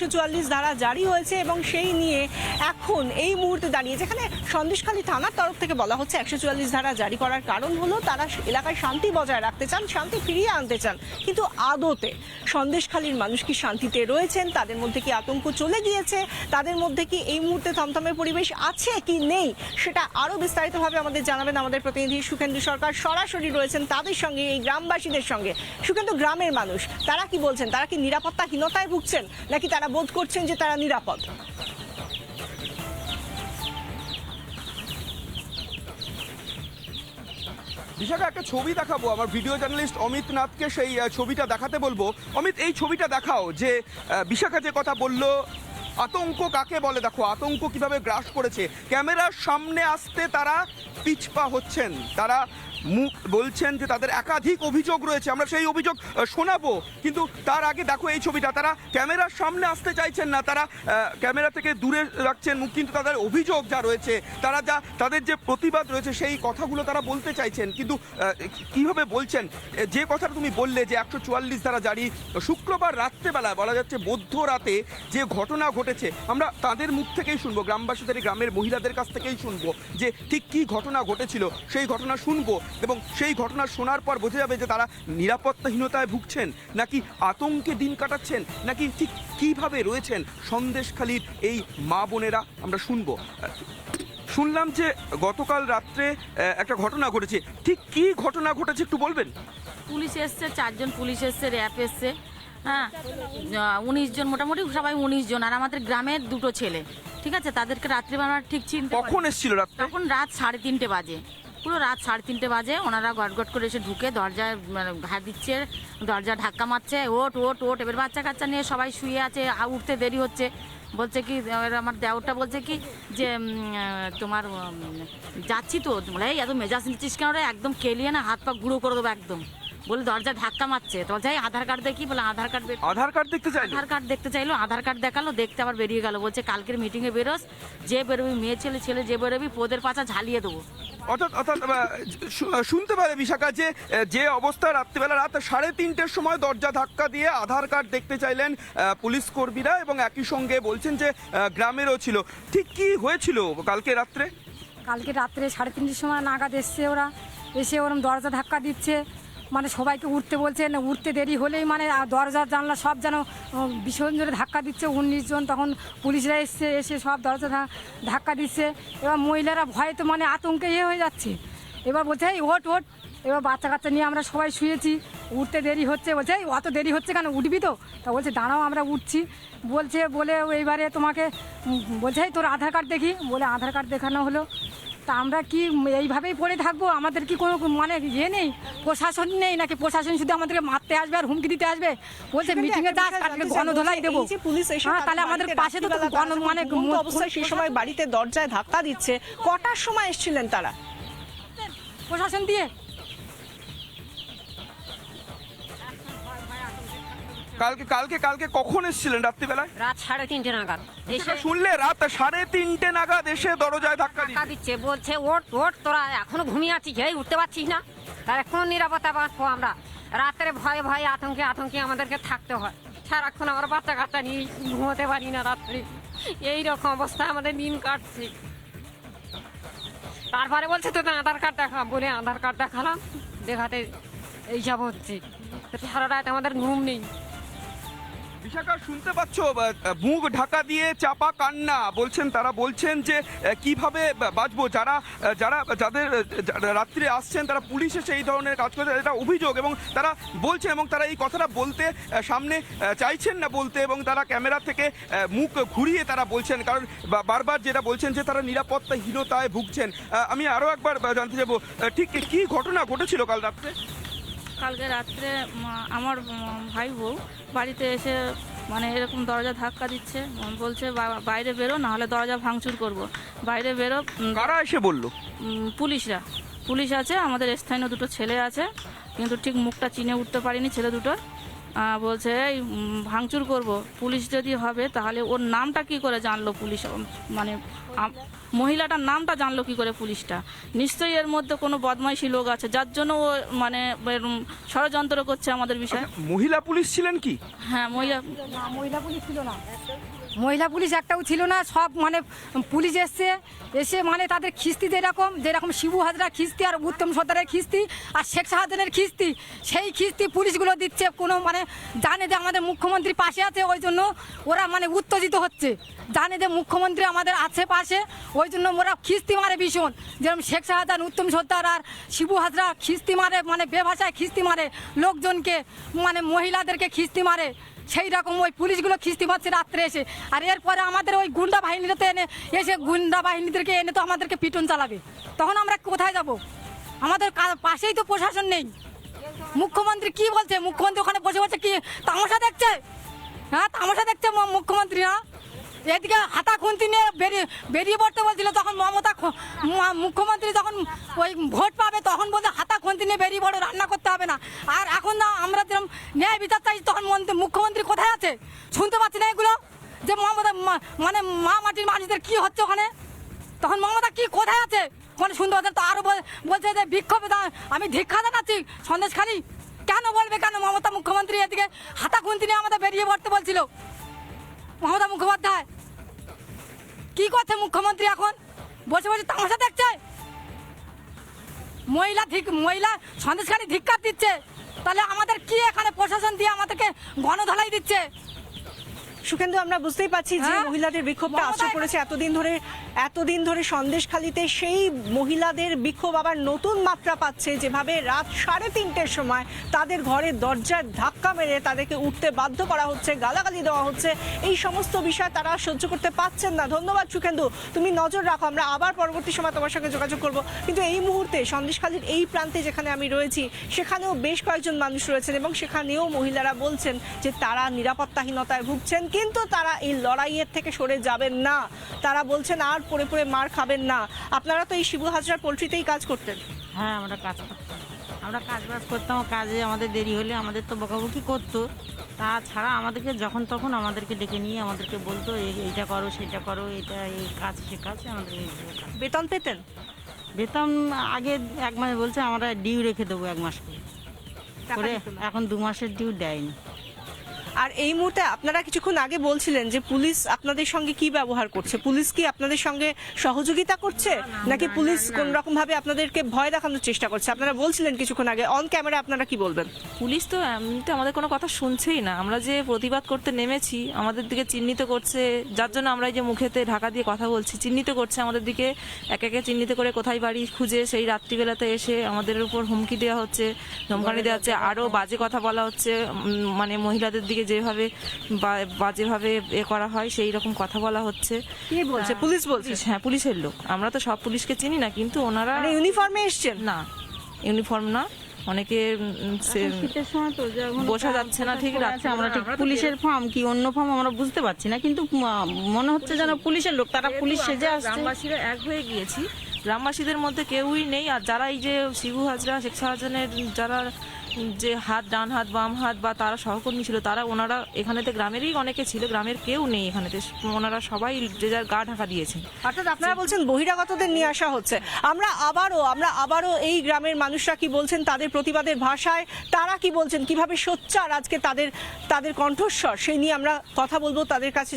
144 ধারা জারি হয়েছে এবং সেই নিয়ে এখন এই মুহূর্তে দাঁড়িয়ে যেখানে সন্দেশখালী থানার তরফ থেকে বলা হচ্ছে 144 ধারা জারি করার কারণ হলো তারা এলাকায় শান্তি বজায় রাখতে চান, শান্তি ফিরিয়ে আনতে চান। কিন্তু আদতে সন্দেশখালীর মানুষ কি শান্তিতে রয়েছেন? তাদের মধ্যে কি আতঙ্ক চলে গিয়েছে? তাদের মধ্যে কি এই মুহূর্তে থমথমে পরিবেশ আছে কি নেই, সেটা আরো বিস্তারিতভাবে আমাদের জানাবেন আমাদের প্রতিনিধি সুখেন্দু সরকার। সরাসরি রয়েছেন তাদের সঙ্গে, এই গ্রামবাসীদের সঙ্গে। সুখেন্দু, গ্রামের মানুষ তারা কি বলছেন? তারা কি নিরাপত্তাহীনতায় ভুগছেন নাকি তারা বোধ করছেন যে তারা নিরাপদ? বিশাখা, একটা ছবি দেখাবো, আমার ভিডিও জার্নালিস্ট অমিত নাথকে সেই ছবিটা দেখাতে বলবো। অমিত, এই ছবিটা দেখাও যে বিশাখা যে কথা বললো, আতঙ্ক কাকে বলে দেখো, আতঙ্ক কিভাবে গ্রাস করেছে। ক্যামেরার সামনে আসতে তারা পিছপা হচ্ছেন, তারা মুখ বলছেন যে তাদের একাধিক অভিযোগ রয়েছে, আমরা সেই অভিযোগ শোনাবো। কিন্তু তার আগে দেখো এই ছবিটা, তারা ক্যামেরার সামনে আসতে চাইছেন না, তারা ক্যামেরা থেকে দূরে রাখছেন মুখ, কিন্তু তাদের অভিযোগ যা রয়েছে, তাদের যে প্রতিবাদ রয়েছে সেই কথাগুলো তারা বলতে চাইছেন। কিন্তু কিভাবে বলছেন, যে কথাটা তুমি বললে যে 144 ধারা জারি, শুক্রবার রাত্রেবেলা বলা যাচ্ছে মধ্যরাতে যে ঘটনা ঘটেছে, আমরা তাদের মুখ থেকেই শুনবো, গ্রামবাসীদের, গ্রামের মহিলাদের কাছ থেকেই শুনবো যে ঠিক কী ঘটনা ঘটেছিল, সেই ঘটনা শুনবো এবং সেই ঘটনা শোনার পর বোঝা যাবে যে তারা নিরাপত্তাহীনতায় ভুগছেন নাকি আতঙ্কে দিন কাটাচ্ছেন, নাকি ঠিক কীভাবে রয়েছেন সন্দেশখালীর এই মা বোনেরা, আমরা শুনবো। শুনলাম যে গতকাল রাত্রে একটা ঘটনা ঘটেছে, ঠিক কী ঘটনা ঘটেছে একটু বলবেন? পুলিশ এসছে, 4 জন পুলিশ এসছে, র্যাব এসছে, হ্যাঁ 19 জন, মোটামুটি সবাই 19 জন, আর আমাদের গ্রামের 2টো ছেলে, ঠিক আছে। তাদেরকে রাত্রিবেলা ঠিক চিনতে কখন এসেছিল? তখন রাত 3:30 বাজে, পুরো রাত 3:30 বাজে। ওনারা গটগট করে এসে ঢুকে দরজায় ঘা দিচ্ছে, দরজা ধাক্কা মারছে, ওট ওট ওট। এবার বাচ্চা কাচ্চা নিয়ে সবাই শুয়ে আছে, উঠতে দেরি হচ্ছে। বলছে কি, আমার দেওরটা বলছে কি যে তোমার যাচ্ছি তো, এই এত মেজাজ নিচ্ছিস কেন রে, একদম কেলিয়ে না হাত পা গুঁড়ো করে দেবো একদম, বলে দরজা ধাক্কা মারছে। তো যাই আধার কার্ড দেখি, বলে আধার কার্ড দেখতে চাইলো, আধার কার্ড দেখালো, দেখতে আবার বেরিয়ে গেল। বলছে কালকের মিটিংয়ে বেরোস, যে বেরোবি মেয়ে ছেলে যে বেরোবি পোদের পাছা ঝালিয়ে দেবো। অর্থাৎ শুনতে পারে বিশাখা যে অবস্থা রাত্রিবেলা রাত 3:30-র সময় দরজা ধাক্কা দিয়ে আধার কার্ড দেখতে চাইলেন পুলিশ কর্মীরা, এবং একই সঙ্গে বলছেন যে গ্রামেরও ছিল। ঠিক কি হয়েছিল কালকে রাত্রে? কালকে রাত্রে 3:30-র সময় নাগাদ এসছে ওরা, এসে ওরম দরজা ধাক্কা দিচ্ছে, মানে সবাইকে উঠতে বলছে, না উঠতে দেরি হলেই মানে দরজা জানলা সব যেন ভীষণ জোরে ধাক্কা দিচ্ছে। 19 জন তখন পুলিশরা এসে সব দরজা ধাক্কা দিচ্ছে। এবার মহিলারা ভয়ে তো মানে আতঙ্কে হয়ে যাচ্ছে। এবার বলছে এই ওট ওট। এবার বাচ্চা কাচ্চা নিয়ে আমরা সবাই শুয়েছি, উঠতে দেরি হচ্ছে। বলছে এই অত দেরি হচ্ছে কেন, উঠবি তো? তা বলছে দাঁড়াও আমরা উঠছি। বলে এইবারে তোমাকে বলছে তোর আধার কার্ড দেখি, বলে আধার কার্ড দেখানো হলো। তা আমরা কি এইভাবেই পড়ে থাকবো? আমাদের কি কোনো মানে নেই, প্রশাসন নেই নাকি? প্রশাসন শুধু আমাদেরকে মারতে আসবে আর হুমকি দিতে আসবে, বলছে মিটিংয়ে দাস কালকে গণধোলাই দেবো। তাহলে আমাদের পাশে তো মানে অবস্থায় সেই সময় বাড়িতে দরজায় ধাক্কা দিচ্ছে, কটার সময় এসেছিলেন তারা প্রশাসন দিয়ে? কালকে কখন এসেছিলেন? রাত্রিবেলায় রাত 3:30 নাগাদ এসে শুনলে রাত 3:30 নাগাদ এসে দরজায় ধাক্কা দিচ্ছে, বলছে ওট ওট, তোরা এখনো ঘুমিয়ে আছিস, এই উঠতে পারছিস না, তাহলে কোন নিরাপত্তা পাবো আমরা? রাত্রে ভয়ে ভয়ে আতঙ্কে আমাদেরকে থাকতে হয় সারাক্ষণ। আমরা বাচ্চা কাচ্চা নিয়ে ঘুমোতে পারি না রাত্রে, এইরকম অবস্থা আমাদের দিন কাটছে। তারপরে বলছে তো আধার কার্ড দেখা, বলে আধার কার্ড দেখালাম, দেখাতে এইসব হচ্ছে। সারা রাত আমাদের ঘুম নেই। বিশাখা, শুনতে পাচ্ছ মুখ ঢাকা দিয়ে চাপা কান্না, বলছেন তারা, বলছেন যে কিভাবে বাঁচবো। যাদের রাত্রে আসছেন তারা পুলিশ এসে এই ধরনের কাজ করছে, এটা অভিযোগ, এবং তারা বলছেন, এবং তারা এই কথাটা বলতে সামনে চাইছেন না বলতে, এবং তারা ক্যামেরা থেকে মুখ ঘুরিয়ে তারা বলছেন, কারণ বারবার যেটা বলছেন যে তারা নিরাপত্তাহীনতায় ভুগছেন। আমি আরও একবার জানতে চাইবো, ঠিক কী ঘটনা ঘটেছিল কাল রাত্রে? কালকে রাত্রে আমার ভাই বউ বাড়িতে এসে মানে এরকম দরজা ধাক্কা দিচ্ছে, বলছে বাইরে বেরো, নাহলে দরজা ভাঙচুর করব, বাইরে বেরো। কারা এসে বললো? পুলিশ আছে, আমাদের স্থানীয় 2টো ছেলে আছে, কিন্তু ঠিক মুখটা চিনে উঠতে পারিনি ছেলে দুটোর। বলছে এই ভাঙচুর করব, পুলিশ যদি হবে তাহলে ওর নামটা কি করে জানলো পুলিশ? মানে মহিলাটার নামটা জানলো কি করে পুলিশটা? নিশ্চয়ই এর মধ্যে কোনো বদমাইশি লোক আছে, যার জন্য ও মানে এরম ষড়যন্ত্র করছে আমাদের বিষয়ে। মহিলা পুলিশ ছিলেন কি? হ্যাঁ, মহিলা না, মহিলা পুলিশ ছিল না, মহিলা পুলিশ একটাও ছিল না। সব মানে পুলিশ এসে মানে তাদের খিস্তি যেরকম শিবু হাজরা খিস্তি আর উত্তম সর্দারের খিস্তি আর শেখ শাহজাহানের খিস্তি, সেই খিস্তি পুলিশগুলো দিচ্ছে। কোনো মানে জানে যে আমাদের মুখ্যমন্ত্রী পাশে আছে, ওই জন্য ওরা মানে উত্তেজিত হচ্ছে। জানে যে মুখ্যমন্ত্রী আমাদের আছে পাশে, ওই জন্য ওরা খিস্তি মারে ভীষণ। যেরকম শেখ শাহজাহান, উত্তম সর্দার আর শিবু হাজরা খিস্তি মারে, মানে বেভাষায় খিস্তি মারে লোকজনকে, মানে মহিলাদেরকে খিস্তি মারে। সেই রকম ওই পুলিশগুলো খিস্তি মারছে রাত্রে এসে। আর এরপরে আমাদের ওই গুন্ডা বাহিনীতে এসে গুন্ডা বাহিনীদেরকে এনে তো আমাদেরকে পিটন চালাবে, তখন আমরা কোথায় যাব? আমাদের পাশেই তো প্রশাসন নেই। মুখ্যমন্ত্রী কি বলছে? মুখ্যমন্ত্রী ওখানে বসে বসে কি তামাশা দেখছে? হ্যাঁ, তামাশা দেখছে মুখ্যমন্ত্রী। না, এদিকে হাতা খুন্তি নিয়ে বেরিয়ে পড়তে বলছিল, তখন মুখ্যমন্ত্রী যখন ওই ভোট পাবে তখন বলছে হাতা খুন্তি নিয়ে বেরিয়ে পড়ো, রান্না করতে হবে না। আর এখন না আমরা যেরকম ন্যায় বিচার চাইছি, তখন মুখ্যমন্ত্রী কোথায় আছে? শুনতে পাচ্ছি না এগুলো যে মানে মা মাটির মানুষদের কি হচ্ছে ওখানে, তখন মমতা কি কোথায় আছে ওখানে শুনতে পাচ্ছেন? তো আরও বলছে যে বিক্ষোভে আমি ধিক্ষা জানাচ্ছি সন্দেশখালী। কেন বলবে কেন? মমতা মুখ্যমন্ত্রী এদিকে হাতা খুন্তি নিয়ে আমাদের বেরিয়ে পড়তে বলছিল। মমতা মুখোপাধ্যায় কি করছে? মুখ্যমন্ত্রী এখন বসে বসে তামাশা দেখছে। মহিলা সন্দেশখালী ধিক্কার দিচ্ছে, তাহলে আমাদের কি এখানে প্রশাসন দিয়ে আমাদেরকে গণধলাই দিচ্ছে? সুখেন্দু, আমরা বুঝতেই পারছি যে হ্যাঁ? মহিলাদের বিক্ষোভটা আশ্রয় পড়েছে এতদিন ধরে সন্দেশখালীতে। সেই মহিলাদের বিক্ষোভ আবার নতুন মাত্রা পাচ্ছে, যেভাবে রাত 3:30-র সময় তাদের ঘরের দরজায় ধাক্কা মেরে তাদেরকে উঠতে বাধ্য করা হচ্ছে, গালাগালি দেওয়া হচ্ছে। এই সমস্ত বিষয় তারা সহ্য করতে পারছেন না। ধন্যবাদ সুখেন্দু, তুমি নজর রাখো, আমরা আবার পরবর্তী সময় তোমার সঙ্গে যোগাযোগ করব। কিন্তু এই মুহূর্তে সন্দেশখালীর এই প্রান্তে যেখানে আমি রয়েছি, সেখানেও বেশ কয়েকজন মানুষ রয়েছেন এবং সেখানেও মহিলারা বলছেন যে তারা নিরাপত্তাহীনতায় ভুগছেন, কিন্তু তারা এই লড়াইয়ের থেকে সরে যাবেন না। তারা বলছেন আর পড়ে পড়ে মার খাবেন না। আপনারা তো এই শিবু হাজরার পোল্ট্রিতেই কাজ করতেন। হ্যাঁ, আমরা কাজ করতাম, আমরা কাজবাজ করতাম। কাজে আমাদের দেরি হলে আমাদের তো বকাবকি করতো। তাছাড়া আমাদেরকে যখন তখন আমাদেরকে ডেকে নিয়ে আমাদেরকে বলতো এইটা করো, সেটা করো, এটা এই কাজ সে কাজ। আমাদের বেতন পেতেন? বেতন আগে 1 মাস বলছে আমরা ডিউ রেখে দেবো 1 মাস করে, এখন 2 মাসের ডিউ দেয়নি। আর এই মুহূর্তে আপনারা কিছুক্ষণ আগে বলছিলেন যে পুলিশ আপনাদের সঙ্গে কি ব্যবহার করছে? পুলিশ কি আপনাদের সঙ্গে সহযোগিতা করছে, নাকি পুলিশ কোন রকম ভাবে আপনাদেরকে ভয় দেখানোর চেষ্টা করছে? আপনারা বলছিলেন কিছুক্ষণ আগে, অন ক্যামেরা আপনারা কি বলবেন? পুলিশ তো এমনিতে আমাদের কোনো কথা শুনছেই না। আমরা যে প্রতিবাদ করতে নেমেছি, আমাদের দিকে চিহ্নিত করছে, যার জন্য আমরা এই যে মুখেতে ঢাকা দিয়ে কথা বলছি, চিহ্নিত করছে আমাদের দিকে, একে একে চিহ্নিত করে কোথায় বাড়ি খুঁজে সেই রাত্রিবেলাতে এসে আমাদের উপর হুমকি দেওয়া হচ্ছে, ধমকানি দেওয়া হচ্ছে, আরও বাজে কথা বলা হচ্ছে। মানে মহিলাদের দিকে যেভাবে বাজেভাবে করা হয় সেই রকম কথা বলা হচ্ছে। কি বলছে? পুলিশ বলছে? হ্যাঁ, পুলিশের লোক। আমরা তো সব পুলিশকে চিনি না, কিন্তু ওনারা ইউনিফর্মে এসছেন? না, ইউনিফর্ম না, অনেকে শীতের সময় তো বোঝা যাচ্ছে না ঠিক আছে। আমরা ঠিক পুলিশের ফর্ম কি অন্য ফর্ম আমরা বুঝতে পারছি না, কিন্তু মনে হচ্ছে যেন পুলিশের লোক। তারা পুলিশ সেজে আসছে। গ্রামবাসীরা এক হয়ে গিয়েছি, গ্রামবাসীদের মধ্যে কেউই নেই। আর যারা এই যে শিবু হাজরা, শেখ শাহজাহানের যারা যে ডান হাত বাম হাত বা তারা সহকর্মী ছিল, ওনারা এখানেতে গ্রামেরই অনেকে ছিল, গ্রামের কেউ নেই এখানেতে। ওনারা সবাই যে যার গা ঢাকা দিয়েছেন। অর্থাৎ আপনারা বলছেন বহিরাগতদের নিয়ে আসা হচ্ছে। আমরা আবারও এই গ্রামের মানুষরা কি বলছেন তাদের প্রতিবাদের ভাষায়, তারা কি বলছেন, কিভাবে সোচ্চার আজকে তাদের কণ্ঠস্বর, সেই নিয়ে আমরা কথা বলবো তাদের কাছে।